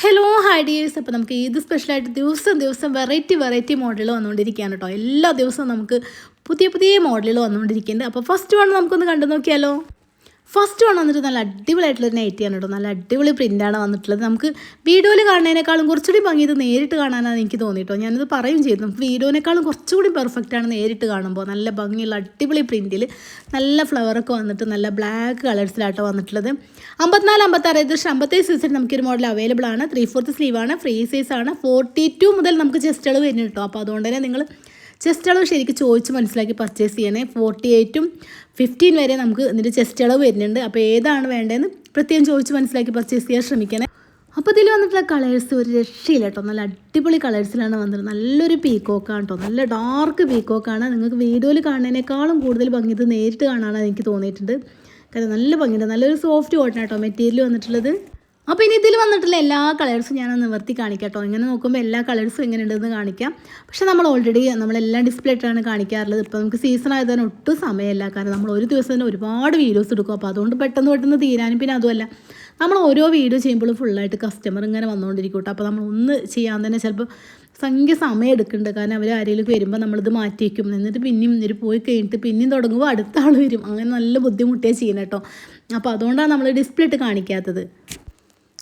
Hello hi dears. അപ്പോൾ നമുക്ക് ഇത് സ്പെഷ്യലായിട്ട് ദിവസം വെറൈറ്റി മോഡലുകൾ വന്നുകൊണ്ടിരിക്കുകയാണ് കേട്ടോ. എല്ലാ ദിവസവും നമുക്ക് പുതിയ മോഡലുകൾ വന്നുകൊണ്ടിരിക്കുന്നുണ്ട്. അപ്പോൾ ഫസ്റ്റ് വൺ നമുക്കൊന്ന് കണ്ടു നോക്കിയാലോ. ഫസ്റ്റ് വൺ വന്നിട്ട് നല്ല അടിപൊളിയായിട്ടുള്ളൊരു നൈറ്റിയാണ് കേട്ടോ. നല്ല അടിപൊളി പ്രിൻ്റാണ് വന്നിട്ടുള്ളത്. നമുക്ക് വീഡിയോയിൽ കാണുന്നതിനേക്കാളും കുറച്ചുകൂടി ഭംഗി ഇത് നേരിട്ട് കാണാനാണ് എനിക്ക് തോന്നിയിട്ടോ. ഞാനിത് പറയും ചെയ്തു, നമുക്ക് വീഡിയോനേക്കാളും കുറച്ചുകൂടി പെർഫെക്റ്റാണ് നേരിട്ട് കാണുമ്പോൾ. നല്ല ഭംഗിയുള്ള അടിപൊളി പ്രിൻറ്റിൽ നല്ല ഫ്ലവറൊക്കെ വന്നിട്ട് നല്ല ബ്ലാക്ക് കളേഴ്സിലാട്ടോ വന്നിട്ടുള്ളത്. 54-56 ഏകദേശം 57 സൈസിൽ നമുക്കൊരു മോഡൽ അവൈലബിൾ ആണ്. 3/4 സ്ലീവാണ്, ഫ്രീ സൈസാണ്. 42 മുതൽ നമുക്ക് ചെസ്റ്റ് അളവ് വരുന്നുണ്ട് കേട്ടോ. അപ്പോൾ അതുകൊണ്ട് തന്നെ നിങ്ങൾ ചെസ്റ്റ് അളവ് ശരിക്കും ചോദിച്ച് മനസ്സിലാക്കി പർച്ചേസ് ചെയ്യണേ. 48-ഉം 15 വരെ നമുക്ക് ഇതിൻ്റെ ചെസ്റ്റ് അളവ് വരുന്നുണ്ട്. അപ്പോൾ ഏതാണ് വേണ്ടതെന്ന് പ്രത്യേകം ചോദിച്ച് മനസ്സിലാക്കി പർച്ചേസ് ചെയ്യാൻ ശ്രമിക്കണേ. അപ്പോൾ ഇതിൽ വന്നിട്ടുള്ള കളേഴ്സ് ഒരു രക്ഷയില്ല കേട്ടോ. നല്ല അടിപൊളി കളേഴ്സിലാണ് വന്നത്. നല്ലൊരു പീക്കോക്കാണ് കേട്ടോ. നല്ല ഡാർക്ക് പീക്കോക്കാണ്. നിങ്ങൾക്ക് വീഡിയോയിൽ കാണുന്നതിനേക്കാളും കൂടുതൽ ഭംഗി ഇത് നേരിട്ട് കാണാനാണ് എനിക്ക് തോന്നിയിട്ടുണ്ട്. കാരണം നല്ല ഭംഗിയുണ്ട്. നല്ലൊരു സോഫ്റ്റ് കോട്ടൺ കേട്ടോ മെറ്റീരിയൽ വന്നിട്ടുള്ളത്. അപ്പോൾ ഇനി ഇതിൽ വന്നിട്ടുള്ള എല്ലാ കളേഴ്സും ഞാൻ നിവർത്തി കാണിക്കാം കേട്ടോ. ഇങ്ങനെ നോക്കുമ്പോൾ എല്ലാ കളേഴ്സും എങ്ങനെ ഉണ്ടെന്ന് കാണിക്കാം. പക്ഷേ നമ്മളെല്ലാം ഡിസ്പ്ലേ ഇട്ടാണ് കാണിക്കാറുള്ളത്. ഇപ്പോൾ നമുക്ക് സീസൺ ആയതിന് ഒട്ടും സമയമില്ല. കാരണം നമ്മൾ ഒരു ദിവസം തന്നെ ഒരുപാട് വീഡിയോസ് എടുക്കും. അപ്പോൾ അതുകൊണ്ട് പെട്ടെന്ന് തീരാനും, പിന്നെ അതുമല്ല നമ്മൾ ഓരോ വീഡിയോ ചെയ്യുമ്പോഴും ഫുള്ളായിട്ട് കസ്റ്റമർ ഇങ്ങനെ വന്നുകൊണ്ടിരിക്കും കേട്ടോ. അപ്പോൾ നമ്മൾ ഒന്ന് ചെയ്യാൻ തന്നെ ചിലപ്പോൾ സമയം എടുക്കുന്നുണ്ട്. കാരണം അവർ ആരെങ്കിലും വരുമ്പോൾ നമ്മളിത് മാറ്റി വയ്ക്കും. എന്നിട്ട് പിന്നെയും ഇവർ പോയി കഴിഞ്ഞിട്ട് പിന്നെയും തുടങ്ങുമ്പോൾ അടുത്ത ആൾ വരും. അങ്ങനെ നല്ല ബുദ്ധിമുട്ടിയാണ് ചെയ്യുന്നത് കേട്ടോ. അപ്പോൾ അതുകൊണ്ടാണ് നമ്മൾ ഡിസ്പ്ലേ ഇട്ട് കാണിക്കാത്തത്.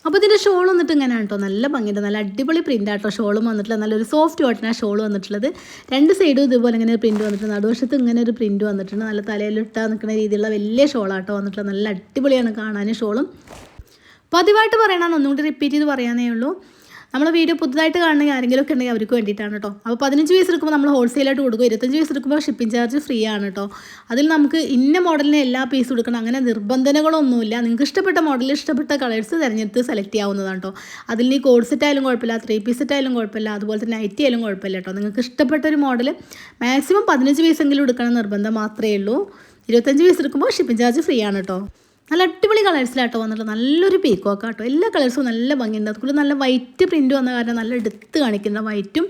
അപ്പോൾ ഇതിൻ്റെ ഷോൾ വന്നിട്ട് ഇങ്ങനെയാണ് കേട്ടോ. നല്ല ഭംഗിയുണ്ട്. നല്ല അടിപൊളി പ്രിൻ്റ് ആട്ടോ ഷോളും വന്നിട്ടുള്ളത്. നല്ലൊരു സോഫ്റ്റ് കോട്ടനാണ് ഷോൾ വന്നിട്ടുള്ളത്. രണ്ട് സൈഡും ഇതുപോലെ ഇങ്ങനെ പ്രിൻറ്റ് വന്നിട്ടുണ്ട്. നടുവശത്ത് ഇങ്ങനെ ഒരു പ്രിൻറ്റ് വന്നിട്ടുണ്ട്. നല്ല തലയിലിട്ടാൽ നിൽക്കുന്ന രീതിയിലുള്ള വലിയ ഷോളാട്ടോ വന്നിട്ടുള്ളത്. നല്ല അടിപൊളിയാണ് കാണാൻ ഷോളും. പതിവായിട്ട് പറയണമെന്ന് ഒന്നുകൂടി റിപ്പീറ്റ് ചെയ്ത് പറയാനേ ഉള്ളൂ. നമ്മൾ വീഡിയോ പുതുതായിട്ട് കാണണമെങ്കിൽ ആരെങ്കിലും ഒക്കെ ഉണ്ടെങ്കിൽ അവർക്ക് വേണ്ടിയിട്ടാണ് കേട്ടോ. അപ്പോൾ 15 പീസ് എടുക്കുമ്പോൾ നമ്മൾ ഹോൾസെയിലായിട്ട് കൊടുക്കും. 25 പീസ് എടുക്കുമ്പോൾ ഷിപ്പിംഗ് ചാർജ് ഫ്രീ ആണ് കേട്ടോ. അതിൽ നമുക്ക് ഇന്ന മോഡലിന് എല്ലാ പീസും എടുക്കണം, അങ്ങനെ നിർബന്ധനകളൊന്നുമില്ല. നിങ്ങൾക്ക് ഇഷ്ടപ്പെട്ട മോഡൽ, ഇഷ്ടപ്പെട്ട കളേഴ്സ് തിരഞ്ഞെടുത്ത് സെലക്ട് ചെയ്യാവുന്നതാണ് കേട്ടോ. അതിൽ ഈ കോഡ് സെറ്റ് ആയാലും കുഴപ്പമില്ല, 3 പീസ് സെറ്റ് ആയാലും കുഴപ്പമില്ല, അതുപോലെ തന്നെ നൈറ്റി ആയാലും കുഴപ്പമില്ല കേട്ടോ. നിങ്ങൾക്ക് ഇഷ്ടപ്പെട്ട ഒരു മോഡൽ മാക്സിമം 15 പീസെങ്കിലും എടുക്കണം നിർബന്ധം മാത്രമേ ഉള്ളൂ. 25 പീസ് എടുക്കുമ്പോൾ ഷിപ്പിംഗ് ചാർജ് ഫ്രീ ആണ് കേട്ടോ. നല്ല അടിപൊളി കളേഴ്സിലാട്ടോ വന്നിട്ടുള്ളത്. നല്ലൊരു പീക്കോക്ക് കേട്ടോ. എല്ലാ കളേഴ്സും നല്ല ഭംഗിയുണ്ട്. അതുപോലെ നല്ല വൈറ്റ് പ്രിൻറ്റ് വന്ന കാരണം നല്ല എടുത്ത് കാണിക്കുന്ന വൈറ്റും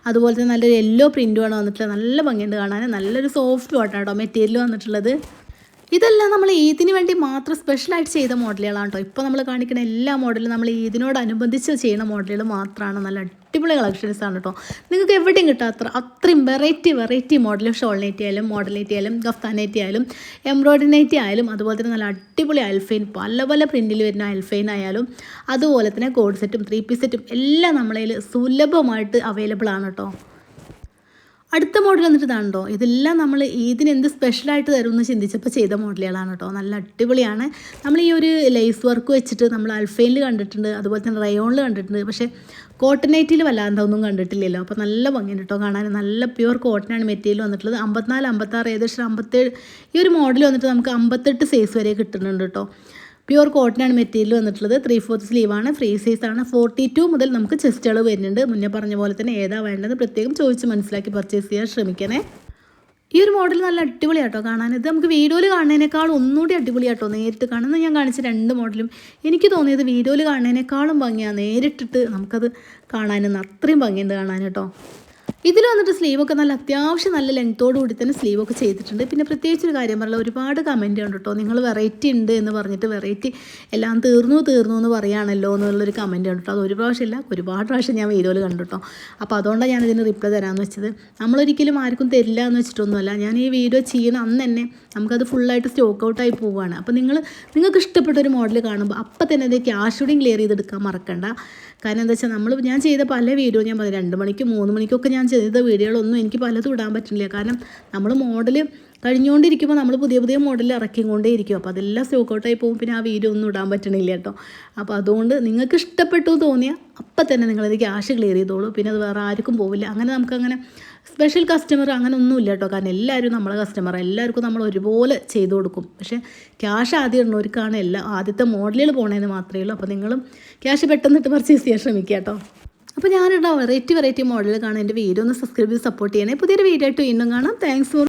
അതുപോലെ തന്നെ നല്ലൊരു യെല്ലോ പ്രിൻറ്റുമാണ് വന്നിട്ടുള്ളത്. നല്ല ഭംഗിയുണ്ട് കാണാൻ. നല്ലൊരു സോഫ്റ്റ് കോട്ടൺ കേട്ടോ മെറ്റീരിയൽ വന്നിട്ടുള്ളത്. ഇതെല്ലാം നമ്മൾ ഈദിന് വേണ്ടി മാത്രം സ്പെഷ്യലായിട്ട് ചെയ്ത മോഡലുകളാണ് കേട്ടോ. ഇപ്പോൾ നമ്മൾ കാണിക്കുന്ന എല്ലാ മോഡലും നമ്മൾ ഈദിനോടനുബന്ധിച്ച് ചെയ്യുന്ന മോഡലുകൾ മാത്രമാണ്. നല്ല അടിപൊളി കളക്ഷൻസാണ് കേട്ടോ. നിങ്ങൾക്ക് എവിടെയും കിട്ടാത്ത അത്രയും വെറൈറ്റി മോഡൽ ഷോൾ നൈറ്റി ആയാലും, മോഡൽ നൈറ്റി ആയാലും, കഫ്താൻ നൈറ്റി ആയാലും, എംബ്രോയിഡറി നൈറ്റി ആയാലും, അതുപോലെ തന്നെ നല്ല അടിപൊളി അൽഫൈൻ, പല പ്രിൻറ്റിൽ വരുന്ന അൽഫൈൻ ആയാലും, അതുപോലെ തന്നെ കോഡ് സെറ്റും 3 പീസ് സെറ്റും എല്ലാം നമ്മളതിൽ സുലഭമായിട്ട് അവൈലബിൾ ആണ് കേട്ടോ. അടുത്ത മോഡൽ വന്നിട്ട് ഇതാണോ. ഇതെല്ലാം നമ്മൾ ഇതിന് എന്ത് സ്പെഷ്യലായിട്ട് തരുമെന്ന് ചിന്തിച്ചപ്പോൾ ചെയ്ത മോഡലുകളാണ് കേട്ടോ. നല്ല അടിപൊളിയാണ്. നമ്മൾ ഈ ഒരു ലേസ് വർക്ക് വെച്ചിട്ട് നമ്മൾ അൽഫൈനിൽ കണ്ടിട്ടുണ്ട്, അതുപോലെ തന്നെ റയോണിൽ കണ്ടിട്ടുണ്ട്. പക്ഷേ കോട്ടൺ നൈറ്റിയിൽ വല്ലാണ്ടൊന്നും കണ്ടിട്ടില്ലല്ലോ. അപ്പോൾ നല്ല ഭംഗിയുണ്ട് കേട്ടോ കാണാൻ. നല്ല പ്യുവർ കോട്ടനാണ് മെറ്റീരിയൽ വന്നിട്ടുള്ളത്. 54-56 ഏകദേശം 57 ഈ ഒരു മോഡൽ വന്നിട്ട് നമുക്ക് 58 സൈസ് വരെ കിട്ടുന്നുണ്ട് കേട്ടോ. പ്യുവർ കോട്ടനാണ് മെറ്റീരിയൽ വന്നിട്ടുള്ളത്. 3/4 സ്ലീവാണ്, ഫ്രീ സൈസാണ്. 42 മുതൽ നമുക്ക് ചെസ്റ്റ് അളവ് വരുന്നുണ്ട്. മുന്നേ പറഞ്ഞ പോലെ തന്നെ ഏതാ വേണ്ടത് പ്രത്യേകം ചോദിച്ച് മനസ്സിലാക്കി പർച്ചേസ് ചെയ്യാൻ ശ്രമിക്കണേ. ഈ ഒരു മോഡൽ നല്ല അടിപൊളിയാട്ടോ കാണാൻ. ഇത് നമുക്ക് വീഡിയോയിൽ കാണുന്നതിനേക്കാളും ഒന്നുകൂടി അടിപൊളിയാട്ടോ നേരിട്ട് കാണുന്നത്. ഞാൻ കാണിച്ച 2 മോഡലും എനിക്ക് തോന്നിയത് വീഡിയോയിൽ കാണുന്നതിനേക്കാളും ഭംഗിയാണ് നേരിട്ടിട്ട് നമുക്കത് കാണാനെന്ന്. അത്രയും ഭംഗിയുണ്ട് കാണാൻ കേട്ടോ. ഇതിൽ വന്നിട്ട് സ്ലീവൊക്കെ നല്ല അത്യാവശ്യം നല്ല ലെങ്ത്തോടു കൂടി തന്നെ സ്ലീവൊക്കെ ചെയ്തിട്ടുണ്ട്. പിന്നെ പ്രത്യേകിച്ചൊരു കാര്യം പറഞ്ഞാൽ ഒരുപാട് കമൻറ്റ് ഉണ്ട് കേട്ടോ. നിങ്ങൾ വെറൈറ്റി ഉണ്ട് എന്ന് പറഞ്ഞിട്ട് വെറൈറ്റി എല്ലാം തീർന്നു എന്ന് പറയുകയാണല്ലോ എന്നുള്ളൊരു കമൻറ്റ് ഉണ്ട് കേട്ടോ. അത് ഒരു പ്രാവശ്യമില്ല, ഒരുപാട് പ്രാവശ്യം ഞാൻ വീഡിയോയിൽ കണ്ടു കേട്ടോ. അപ്പോൾ അതുകൊണ്ടാണ് ഞാനിതിന് റിപ്ലൈ തരാമെന്ന് വെച്ചത്. നമ്മളൊരിക്കലും ആർക്കും തരില്ല എന്ന് വെച്ചിട്ടൊന്നുമല്ല. ഞാൻ ഈ വീഡിയോ ചെയ്യുന്ന അന്ന് തന്നെ നമുക്കത് ഫുള്ളായിട്ട് സ്റ്റോക്ക് ഔട്ടായി പോവുകയാണ്. അപ്പോൾ നിങ്ങൾക്ക് ഇഷ്ടപ്പെട്ടൊരു മോഡൽ കാണുമ്പോൾ അപ്പം തന്നെ അത് ക്യാഷ് ഷൂട്ടിങ് ക്ലിയർ ചെയ്തെടുക്കാൻ മറക്കണ്ട. കാരണം എന്താ വെച്ചാൽ ഞാൻ ചെയ്ത പല വീഡിയോ ഞാൻ 2 മണിക്കും 3 മണിക്കൊക്കെ ഞാൻ ചെയ്ത വീഡിയോകളൊന്നും എനിക്ക് പലതും ഇടാൻ പറ്റില്ല. കാരണം നമ്മൾ മോഡൽ കഴിഞ്ഞുകൊണ്ടിരിക്കുമ്പോൾ നമ്മൾ പുതിയ മോഡൽ ഇറക്കിക്കൊണ്ടേയിരിക്കും. അപ്പോൾ അതെല്ലാം സ്റ്റോക്ക് ഔട്ടായി പോകും. പിന്നെ ആ വീഡിയോ ഒന്നും ഇടാൻ പറ്റണില്ല കേട്ടോ. അപ്പോൾ അതുകൊണ്ട് നിങ്ങൾക്ക് ഇഷ്ടപ്പെട്ടു തോന്നിയാൽ അപ്പം തന്നെ നിങ്ങളത് ക്യാഷ് ക്ലിയർ ചെയ്തോളൂ. പിന്നെ അത് വേറെ ആർക്കും പോവില്ല. അങ്ങനെ നമുക്കങ്ങനെ സ്പെഷ്യൽ കസ്റ്റമർ അങ്ങനെ ഒന്നുമില്ല കേട്ടോ. കാരണം എല്ലാവരും നമ്മളെ കസ്റ്റമർ, എല്ലാവർക്കും നമ്മൾ ഒരുപോലെ ചെയ്തു കൊടുക്കും. പക്ഷേ ക്യാഷ് ആദ്യം ഇടുന്നവർക്കാണ് ആദ്യത്തെ മോഡലുകൾ പോകണതെന്ന് മാത്രമേ ഉള്ളൂ. അപ്പോൾ നിങ്ങളും ക്യാഷ് പെട്ടെന്നിട്ട് പർച്ചേസ് ചെയ്യാൻ ശ്രമിക്കുക കേട്ടോ. അപ്പോൾ ഞാനിവിടെ വെറൈറ്റി മോഡൽ കാണാൻ എൻ്റെ വീഡിയോ ഒന്ന് സബ്സ്ക്രൈബ് ചെയ്ത് സപ്പോർട്ട് ചെയ്യണേ. പുതിയൊരു വീഡിയോ ആയിട്ട് വീണ്ടും കാണാം. Thanks for